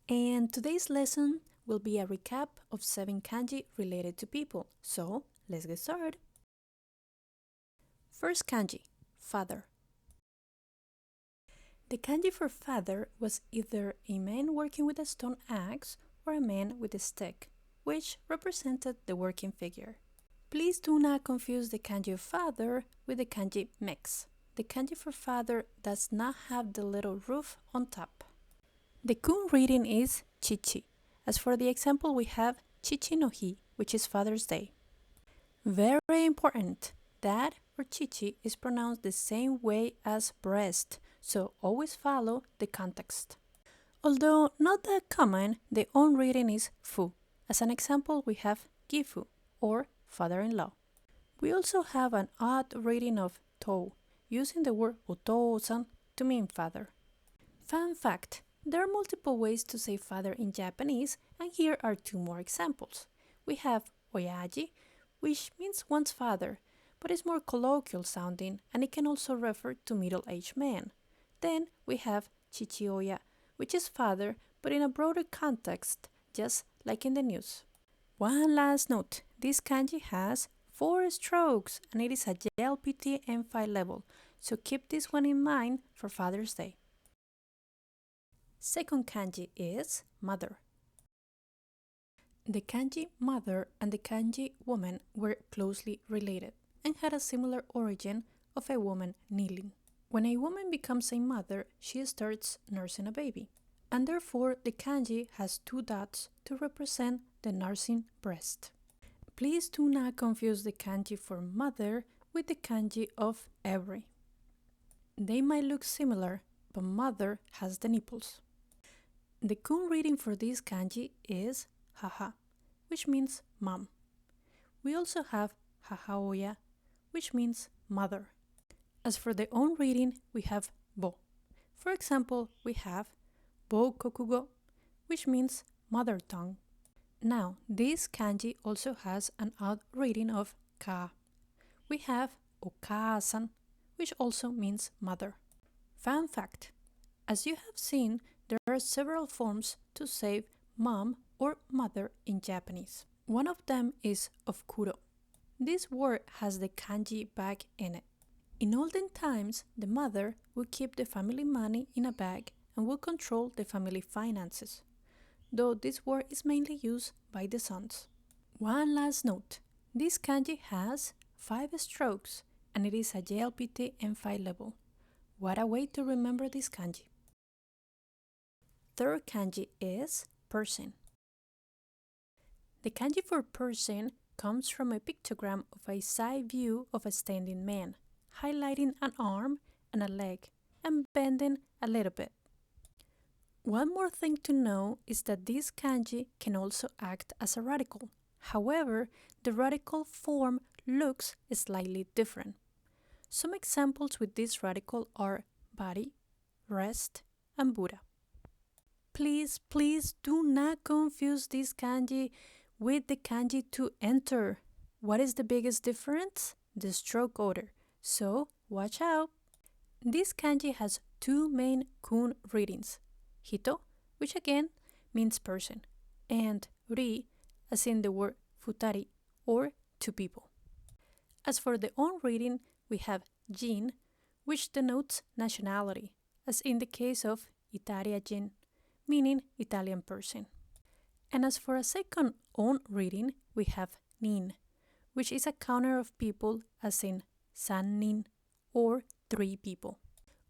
And today's lesson will be a recap of 7 kanji related to people. So, let's get started. First kanji, father. The kanji for father was either a man working with a stone axe or a man with a stick, which represented the working figure. Please do not confuse the kanji of father with the kanji mix. The kanji for father does not have the little roof on top. The kun reading is chichi. As for the example, we have chichi no hi, which is Father's Day. Very important, dad or chichi is pronounced the same way as breast, so always follow the context. Although not that common, the on reading is fu. As an example, we have gifu or father-in-law. We also have an odd reading of to, using the word otousan to mean father. Fun fact, there are multiple ways to say father in Japanese, and here are 2 more examples. We have oyaji, which means one's father, but is more colloquial sounding, and it can also refer to middle-aged man. Then we have chichioya, which is father, but in a broader context, just like in the news. One last note, this kanji has 4 strokes, and it is a JLPT M5 level, so keep this one in mind for Father's Day. Second kanji is mother. The kanji mother and the kanji woman were closely related and had a similar origin of a woman kneeling. When a woman becomes a mother, she starts nursing a baby, and therefore the kanji has 2 dots to represent the nursing breast. Please do not confuse the kanji for mother with the kanji of every. They might look similar, but mother has the nipples. The kun reading for this kanji is haha, which means mom. We also have hahaoya, which means mother. As for the on reading, we have bo. For example, we have bo kokugo, which means mother tongue. Now, this kanji also has an odd reading of ka. We have okaasan, which also means mother. Fun fact, as you have seen, there are several forms to say mom or mother in Japanese. One of them is ofkuro. This word has the kanji bag in it. In olden times, the mother would keep the family money in a bag and would control the family finances, though this word is mainly used by the sons. One last note, this kanji has 5 strokes and it is a JLPT M5 level. What a way to remember this kanji. Third kanji is person. The kanji for person comes from a pictogram of a side view of a standing man, highlighting an arm and a leg and bending a little bit. One more thing to know is that this kanji can also act as a radical. However, the radical form looks slightly different. Some examples with this radical are body, rest, and Buddha. Please do not confuse this kanji with the kanji to enter. What is the biggest difference? The stroke order. So watch out. This kanji has 2 main kun readings. Hito, which again means person, and ri, as in the word futari, or 2 people. As for the on reading, we have jin, which denotes nationality, as in the case of Italia jin, meaning Italian person. And as for a second on reading, we have nin, which is a counter of people, as in sannin, or 3 people.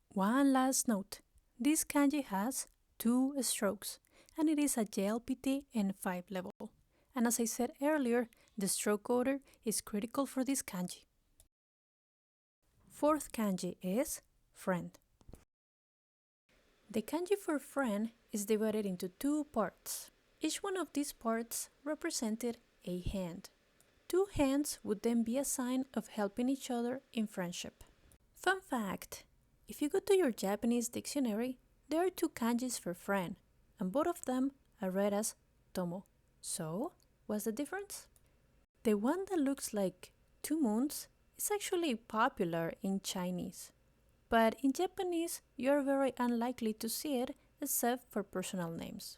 One last note, this kanji has 2 strokes, and it is a JLPT N5 level. And as I said earlier, the stroke order is critical for this kanji. Fourth kanji is friend. The kanji for friend is divided into 2 parts. Each one of these parts represented a hand. 2 hands would then be a sign of helping each other in friendship. Fun fact, if you go to your Japanese dictionary, there are 2 kanjis for friend, and both of them are read as tomo. So, what's the difference? The one that looks like 2 moons is actually popular in Chinese, but in Japanese, you are very unlikely to see it except for personal names.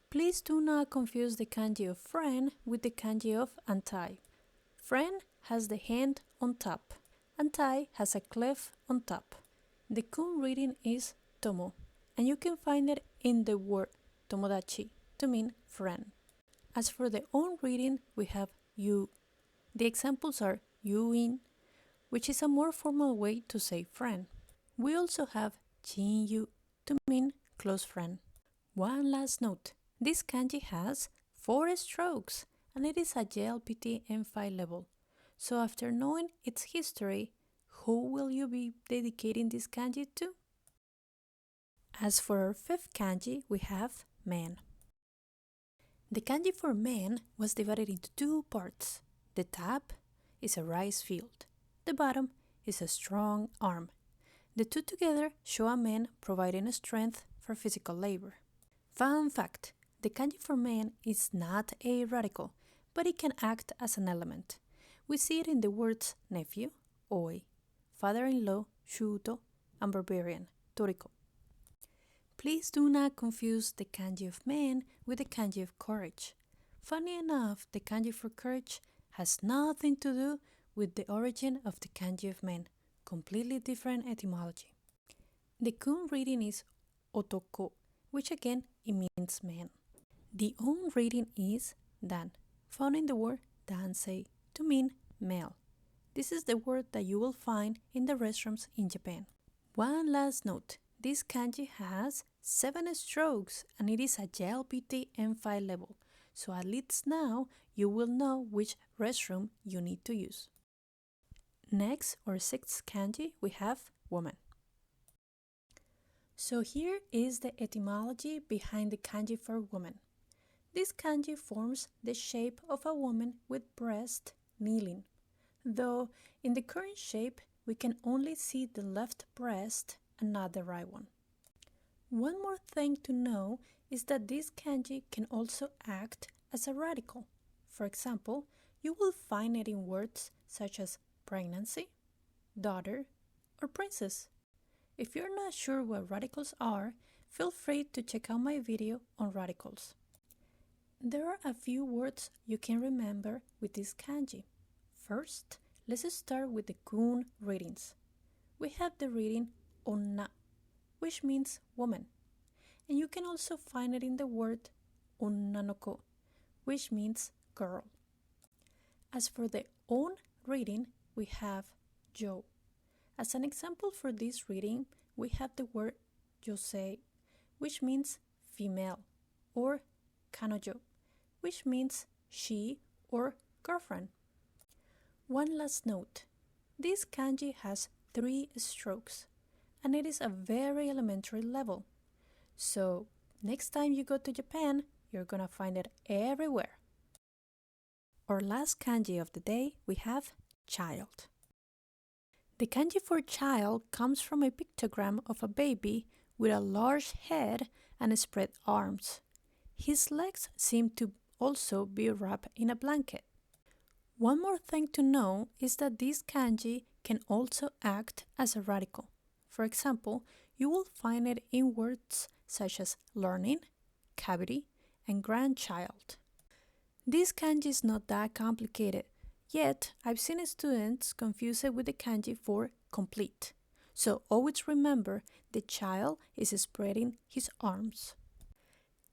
Please do not confuse the kanji of friend with the kanji of antai. Friend has the hand on top. Antai has a clef on top. The kun reading is tomo, and you can find it in the word tomodachi to mean friend. As for the on reading, we have you. The examples are yuin, which is a more formal way to say friend. We also have chinyu to mean close friend. One last note. This kanji has 4 strokes and it is a JLPT M5 level. So after knowing its history, who will you be dedicating this kanji to? As for our 5th kanji, we have man. The kanji for man was divided into 2 parts. The top is a rice field. The bottom is a strong arm. The two together show a man providing strength for physical labor. Fun fact, the kanji for man is not a radical, but it can act as an element. We see it in the words nephew, oi, father-in-law, shuto, and barbarian, toriko. Please do not confuse the kanji of man with the kanji of courage. Funny enough, the kanji for courage has nothing to do with the origin of the kanji of man, completely different etymology. The kun reading is otoko, which again it means man. The on reading is dan, found in the word dansei to mean male. This is the word that you will find in the restrooms in Japan. One last note, this kanji has 7 strokes and it is a JLPT M5 level, so at least now you will know which restroom you need to use. Next, our 6th kanji, we have woman. So here is the etymology behind the kanji for woman. This kanji forms the shape of a woman with breast kneeling, though in the current shape we can only see the left breast and not the right one. One more thing to know is that this kanji can also act as a radical. For example, you will find it in words such as pregnancy, daughter, or princess. If you're not sure what radicals are, feel free to check out my video on radicals. There are a few words you can remember with this kanji. First, let's start with the kun readings. We have the reading onna, which means woman, and you can also find it in the word onnanoko, which means girl. As for the on reading, we have jo. As an example for this reading, we have the word yosei, which means female, or kanojo, which means she or girlfriend. One last note, this kanji has 3 strokes, and it is a very elementary level. So next time you go to Japan, you're gonna find it everywhere. Our last kanji of the day, we have child. The kanji for child comes from a pictogram of a baby with a large head and spread arms. His legs seem to also be wrapped in a blanket. One more thing to know is that this kanji can also act as a radical. For example, you will find it in words such as learning, cavity, and grandchild. This kanji is not that complicated. Yet, I've seen students confuse it with the kanji for complete. So always remember the child is spreading his arms.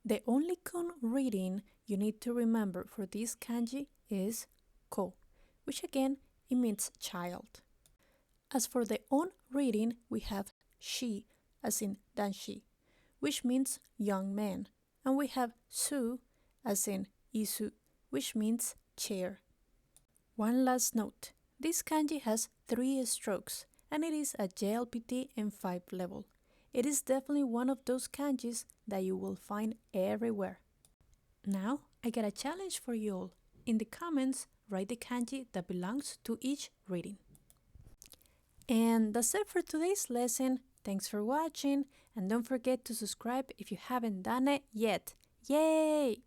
The only kun reading you need to remember for this kanji is ko, which again it means child. As for the on reading, we have shi, as in danshi, which means young man, and we have su, as in isu, which means chair. One last note, this kanji has 3 strokes and it is a JLPT M5 level. It is definitely one of those kanjis that you will find everywhere. Now, I got a challenge for you all. In the comments, write the kanji that belongs to each reading. And that's it for today's lesson. Thanks for watching and don't forget to subscribe if you haven't done it yet. Yay!